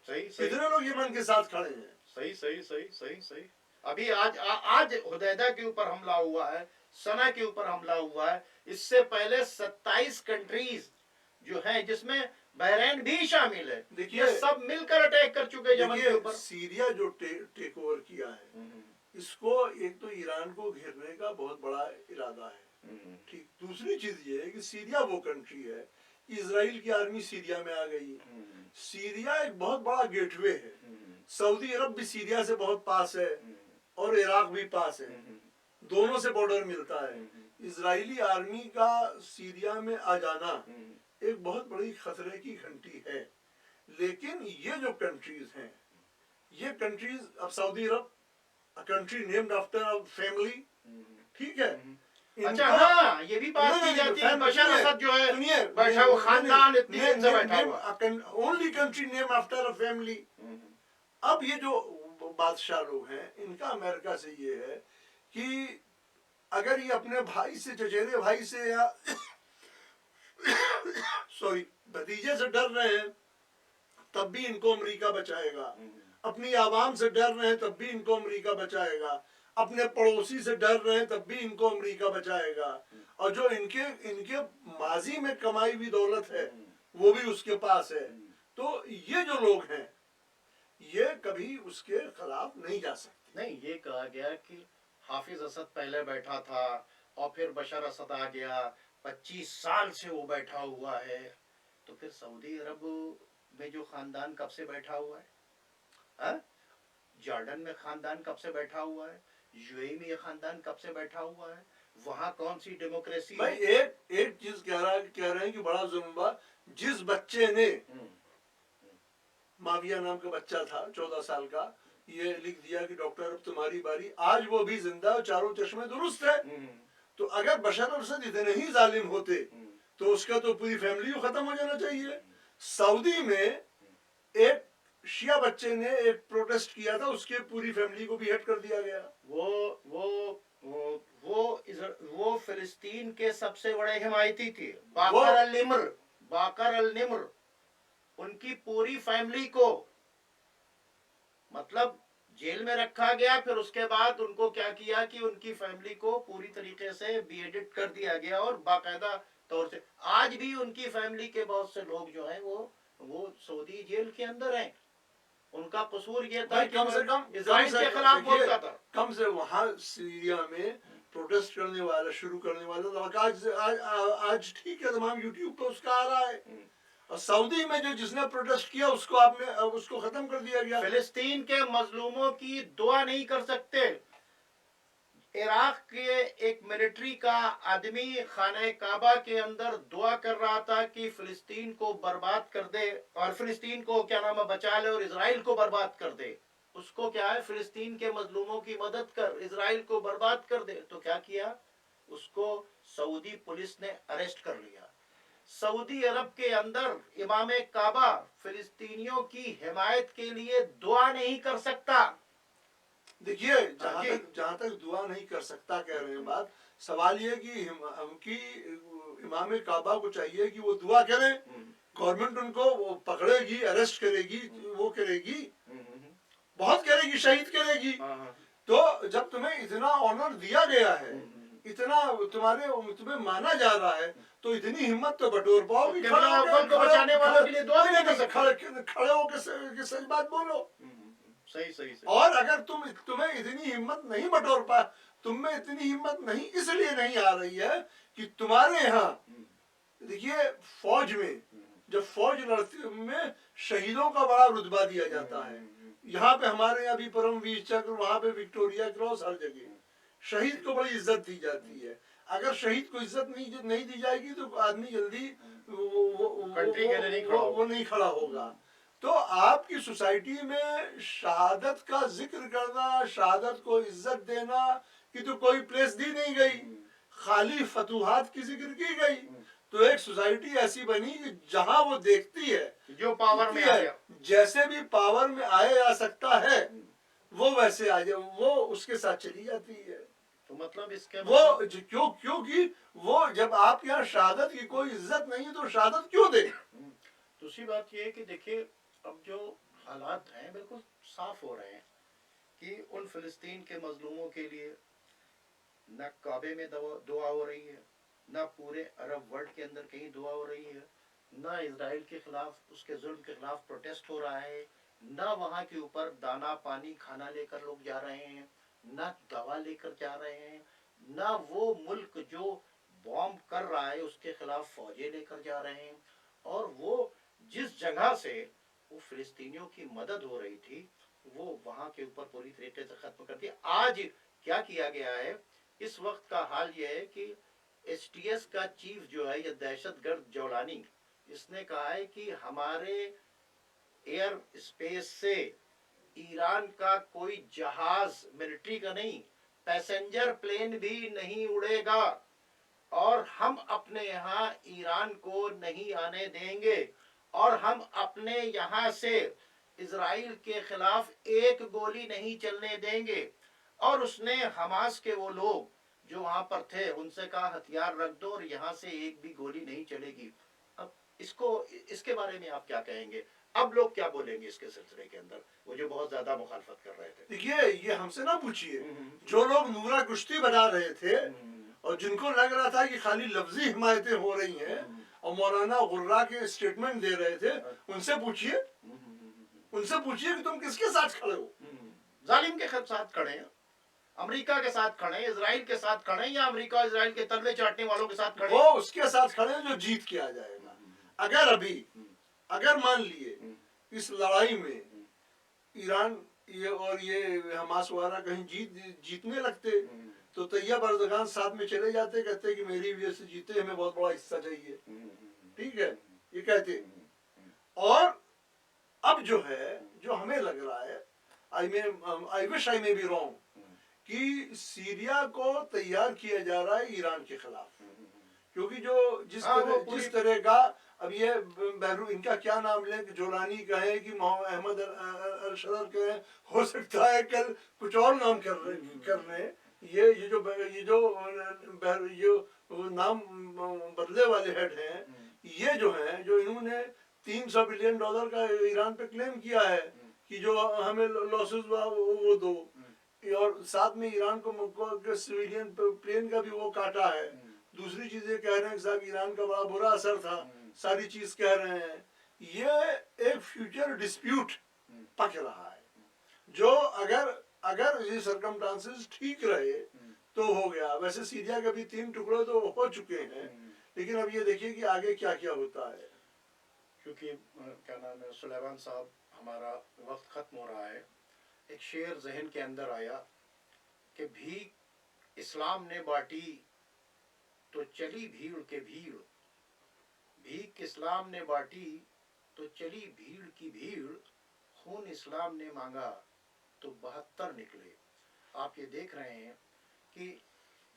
کتنے لوگ یمن کے ساتھ کھڑے ہیں؟ صحیح. ابھی آج حدیدہ کے اوپر حملہ ہوا ہے، سنا کے اوپر حملہ ہوا ہے. اس سے پہلے 27 کنٹریز جو ہیں جس میں بحرین بھی شامل ہے، دیکھیے سب مل کر اٹیک کر چکے یمن کے اوپر. سیریا جو ٹیک اوور کیا ہے، اس کو ایک تو ایران کو گھیرنے کا بہت بڑا ارادہ ہے. ٹھیک، دوسری چیز یہ ہے کہ سیریا وہ کنٹری ہے، اسرائیل کی آرمی سیریا میں آ گئی. سیریا ایک بہت بڑا گیٹ وے ہے. سعودی عرب بھی سیریا سے بہت پاس ہے اور عراق بھی پاس ہے، دونوں سے بارڈر ملتا ہے. اسرائیلی آرمی کا سیریا میں آ جانا ایک بہت بڑی خطرے کی گھنٹی ہے. لیکن یہ جو کنٹریز ہیں، یہ کنٹریز، اب سعودی عرب کنٹری نیمڈ آفٹر فیملی، ٹھیک ہے، اچھا ہاں یہ بھی بات کی جاتی ہے بشار اسد جو ہے بیٹھا وہ خاندان اتنی دن سے بیٹھا ہوا. Only country name after a family. اب یہ جو بادشاہ لوگ ہیں ان کا امریکہ سے یہ ہے کہ اگر یہ اپنے بھائی سے چچیرے بھائی سے یا سوری بھتیجے سے ڈر رہے ہیں تب بھی ان کو امریکہ بچائے گا. اپنی عوام سے ڈر رہے ہیں تب بھی ان کو امریکہ بچائے گا. اپنے پڑوسی سے ڈر رہے ہیں تب بھی ان کو امریکہ بچائے گا. اور جو ان کے ماضی میں کمائی ہوئی دولت ہے وہ بھی اس کے پاس ہے. تو یہ جو لوگ ہیں یہ کبھی اس کے خلاف نہیں جا سکتے. نہیں یہ کہا گیا کہ حافظ اسد پہلے بیٹھا تھا اور پھر بشار اسد آ گیا 25 سال سے وہ بیٹھا ہوا ہے. تو پھر سعودی عرب میں جو خاندان کب سے بیٹھا ہوا ہے, جارڈن میں خاندان کب سے بیٹھا ہوا ہے, یو اے میں یہ خاندان کب سے بیٹھا ہوا ہے, وہاں کون سی ڈیموکریسی ہے. بھائی ایک چیز کہہ رہے ہیں کہ بڑا ظلم ہوا. جس بچے نے معاویہ نام کا بچہ تھا 14 سال کا, یہ لکھ دیا کہ ڈاکٹر اب تمہاری باری, آج وہ بھی زندہ اور چاروں چشمے درست ہے. تو اگر بشار الاسد اتنے ہی ظالم ہوتے تو اس کا تو پوری فیملی کو ختم ہو جانا چاہیے. سعودی میں ایک شیعہ بچے نے ایک پروٹیسٹ کیا تھا, اس کے پوری فیملی کو بھی ہٹ کر دیا گیا. وہ فلسطین کے سب سے بڑے حمایتی تھے, باقر النمر, ان کی پوری فیملی کو مطلب جیل میں رکھا گیا. پھر اس کے بعد ان کو کیا کیا کہ ان کی فیملی کو پوری طریقے سے بی ایڈٹ کر دیا گیا, اور باقاعدہ طور سے آج بھی ان کی فیملی کے بہت سے لوگ جو ہیں وہ سعودی جیل کے اندر ہیں. ان کا قصور یہ تھا کہ کم سے کم اسرائیل کے خلاف بولتا تھا. کم سے وہاں سیریا میں پروٹیسٹ کرنے والا شروع کرنے والا آج ٹھیک ہے تمام یوٹیوب پہ اس کا آ رہا ہے. اور سعودی میں جس نے پروٹیسٹ کیا اس کو ختم کر دیا گیا. فلسطین کے مظلوموں کی دعا نہیں کر سکتے. عراق کے ایک ملٹری کا آدمی خانہ کعبہ کے اندر دعا کر رہا تھا کہ فلسطین کو برباد کر دے, اور فلسطین کو کیا نام ہے بچا لے, اور اسرائیل کو برباد کر دے. اس کو کیا ہے, فلسطین کے مظلوموں کی مدد کر, اسرائیل کو برباد کر دے. تو کیا کیا, اس کو سعودی پولیس نے اریسٹ کر لیا. سعودی عرب کے اندر امام کعبہ فلسطینیوں کی حمایت کے لیے دعا نہیں کر سکتا. دیکھیے جہاں تک دعا نہیں کر سکتا کہہ رہے ہیں بات, سوال یہ کہ امام کعبہ کو چاہیے کہ وہ دعا کریں. گورنمنٹ ان کو پکڑے گی, اریسٹ کرے گی, وہ کرے گی, بہت کرے گی, شہید کرے گی. تو جب تمہیں اتنا آنر دیا گیا ہے, اتنا تمہیں مانا جا رہا ہے, تو اتنی ہمت تو بٹور پاؤ کہ کھڑے ہو کے سچ بات بولو. صحیح. اور اگر تمہیں اتنی ہمت نہیں بٹور پا, تم میں اتنی ہمت نہیں اس لیے نہیں آ رہی ہے کہ تمہارے یہاں دیکھیے فوج میں جب فوج لڑتی میں شہیدوں کا بڑا رتبہ دیا جاتا ہے. یہاں پہ ہمارے یہاں بھی پرم ویر چکر, وہاں پہ وکٹوریا کراس, ہر جگہ شہید کو بڑی عزت دی جاتی ہے. اگر شہید کو عزت نہیں دی جائے گی تو آدمی جلدی وہ نہیں کھڑا ہوگا. تو آپ کی سوسائٹی میں شہادت کا ذکر کرنا, شہادت کو عزت دینا کی تو کوئی پلیس دی نہیں گئی, خالی فتوحات کی ذکر کی گئی. تو ایک سوسائٹی ایسی بنی کہ جہاں وہ دیکھتی ہے جو پاور میں آیا, جیسے بھی پاور میں آیا جا سکتا ہے وہ ویسے آ جائے, وہ اس کے ساتھ چلی جاتی ہے. تو مطلب اس کے وہ کیونکہ وہ جب آپ یہاں شہادت کی کوئی عزت نہیں تو شہادت کیوں دے. دوسری بات یہ ہے کہ دیکھیے اب جو حالات ہیں بالکل صاف ہو رہے ہیں کہ ان فلسطین کے مظلوموں کے لیے نہ کعبے میں دعا ہو رہی ہے, نہ پورے عرب ورلڈ کے اندر کہیں دعا ہو رہی ہے, نہ اسرائیل کے خلاف اس کے ظلم کے خلاف پروٹیسٹ ہو رہا ہے, نہ وہاں کے اوپر دانا پانی کھانا لے کر لوگ جا رہے ہیں, نہ دوا لے کر جا رہے ہیں, نہ وہ ملک جو بامب کر رہا ہے اس کے خلاف فوجیں لے کر جا رہے ہیں. اور وہ جس جگہ سے وہ فلسطینیوں کی مدد ہو رہی تھی وہ وہاں کے اوپر پوری طریقے سے ختم کر دیا. آج کیا کیا گیا ہے, اس وقت کا حال یہ ہے کہ ایس ٹی ایس کا چیف جو ہے یہ دہشت گرد جولانی, اس نے کہا ہے کہ ہمارے ایئر اسپیس سے ایران کا کوئی جہاز ملٹری کا نہیں, پیسنجر پلین بھی نہیں اڑے گا. اور ہم اپنے یہاں ایران کو نہیں آنے دیں گے اور ہم اپنے یہاں سے اسرائیل کے خلاف ایک گولی نہیں چلنے دیں گے. اور اس نے حماس کے وہ لوگ جو وہاں پر تھے ان سے کہا ہتھیار رکھ دو اور یہاں سے ایک بھی گولی نہیں چلے گی. اب اس کے بارے میں آپ کیا کہیں گے؟ اب لوگ کیا بولیں گے اس کے سلسلے کے اندر، وہ جو بہت زیادہ مخالفت کر رہے تھے؟ دیکھیے یہ ہم سے نہ پوچھیے، جو لوگ نورا کشتی بنا رہے تھے اور جن کو لگ رہا تھا کہ خالی لفظی حمایتیں ہو رہی ہیں اور مولانا غرہ کے اسٹیٹمنٹ دے رہے تھے، ان سے پوچھیے کہ تم کس کے ساتھ کھڑے ہو؟ ظالم کے ساتھ کھڑے ہیں، امریکہ کے ساتھ کھڑے ہیں، اسرائیل کے ساتھ کھڑے ہیں، یا امریکہ اور اسرائیل کے تلوے چاٹنے والوں کے ساتھ کھڑے ہیں؟ وہ اس کے ساتھ کھڑے ہیں جو جیت کے آ جائے گا. اگر مان لیے اس لڑائی میں ایران یہ حماس وغیرہ کہیں جیتنے لگتے تو طیب اردگان ساتھ میں چلے جاتے، کہتے کہ میری وجہ سے جیتے، ہمیں بہت بڑا حصہ چاہیے. ٹھیک ہے، یہ کہتے. اور اب جو ہے، جو ہمیں لگ رہا ہے، I wish I may be wrong، کہ سیریا کو تیار کیا جا رہا ہے ایران کے خلاف، کیونکہ جس طرح کا اب یہ ان کا کیا نام لیں کہ جولانی کہے کہ احمد الشرر کہے، ہو سکتا ہے کل کچھ اور نام کر رہے. یہ جو نام بدلے والے ہیڈ ہیں، یہ جو ہیں، جو انہوں نے $300 بلین کا ایران پہ کلیم کیا ہے کہ جو ہمیں لاسز ہوا وہ دو، اور ساتھ میں ایران کو سویلین پلین کا بھی وہ کاٹا ہے. دوسری چیزیں کہہ رہے ہیں کہ صاحب ایران کا بڑا برا اثر تھا، ساری چیز کہہ رہے ہیں. یہ ایک فیوچر ڈسپیوٹ پک رہا ہے، جو اگر یہ سرکمٹانسز ٹھیک رہے تو ہو گیا. ویسے سیریا کے بھی 3 ٹکڑے تو ہو چکے ہیں، لیکن اب یہ دیکھیے کہ آگے کیا کیا ہوتا ہے. کیونکہ کیا نام ہے سلیمان صاحب، ہمارا وقت ختم ہو رہا ہے. ایک شعر ذہن کے اندر آیا کہ بھیک اسلام نے بانٹی تو چلی بھیڑ کے بھیڑ، بھیک اسلام نے بانٹی تو چلی بھیڑ کی بھیڑ، خون اسلام نے مانگا تو 72 نکلے. آپ یہ دیکھ رہے ہیں کہ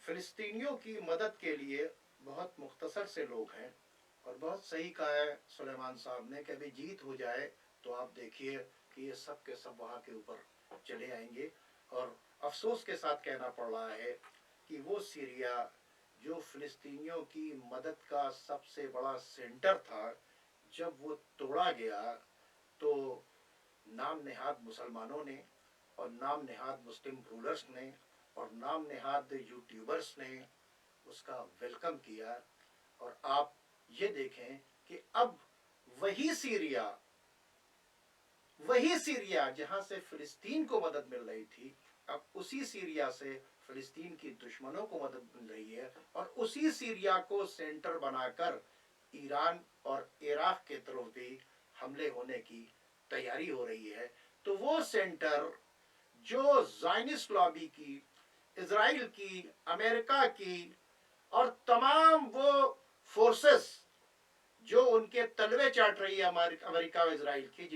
فلسطینیوں کی مدد کے لیے بہت مختصر سے لوگ ہیں، اور بہت صحیح کہا ہے سلیمان صاحب نے کہ ابھی جیت ہو جائے تو آپ دیکھیے کہ یہ سب کے سب وہاں کے اوپر چلے آئیں گے. اور افسوس کے ساتھ کہنا پڑ رہا ہے کہ وہ سیریا جو فلسطینیوں کی مدد کا سب سے بڑا سینٹر تھا، جب وہ توڑا گیا تو نام نہاد مسلمانوں نے اور نام نہاد مسلم رولرز نے اور نام نہاد یوٹیوبرز نے اس کا ویلکم کیا. اور آپ یہ دیکھیں کہ اب وہی سیریا جہاں سے فلسطین کو مدد مل رہی تھی، اب اسی سیریا سے فلسطین کی دشمنوں کو مدد مل رہی ہے، اور اسی سیریا کو سینٹر بنا کر ایران اور عراق کے طرف بھی حملے ہونے کی تیاری ہو رہی ہے. تو وہ سینٹر جو زائنسٹ لابی کی، اسرائیل کی، امریکہ کی اور تمام وہ فورسز جو ان کے تلوے چاٹ رہی ہے امریکہ اور اسرائیل کی،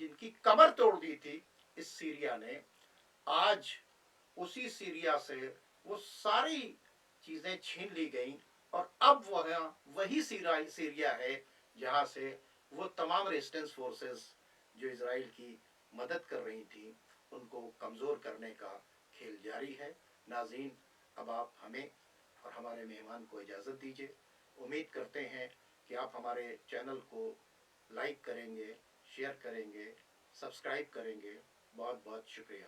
جن کی کمر توڑ دی تھی اس سیریا نے، آج اسی سیریا سے وہ ساری چیزیں چھین لی گئیں. اور اب وہی سیریا ہے جہاں سے وہ تمام ریزسٹنس فورسز جو اسرائیل کی مدد کر رہی تھیں ان کو کمزور کرنے کا کھیل جاری ہے. ناظرین، اب آپ ہمیں اور ہمارے مہمان کو اجازت دیجیے. امید کرتے ہیں کہ آپ ہمارے چینل کو لائک کریں گے، شیئر کریں گے، سبسکرائب کریں گے. بہت بہت شکریہ.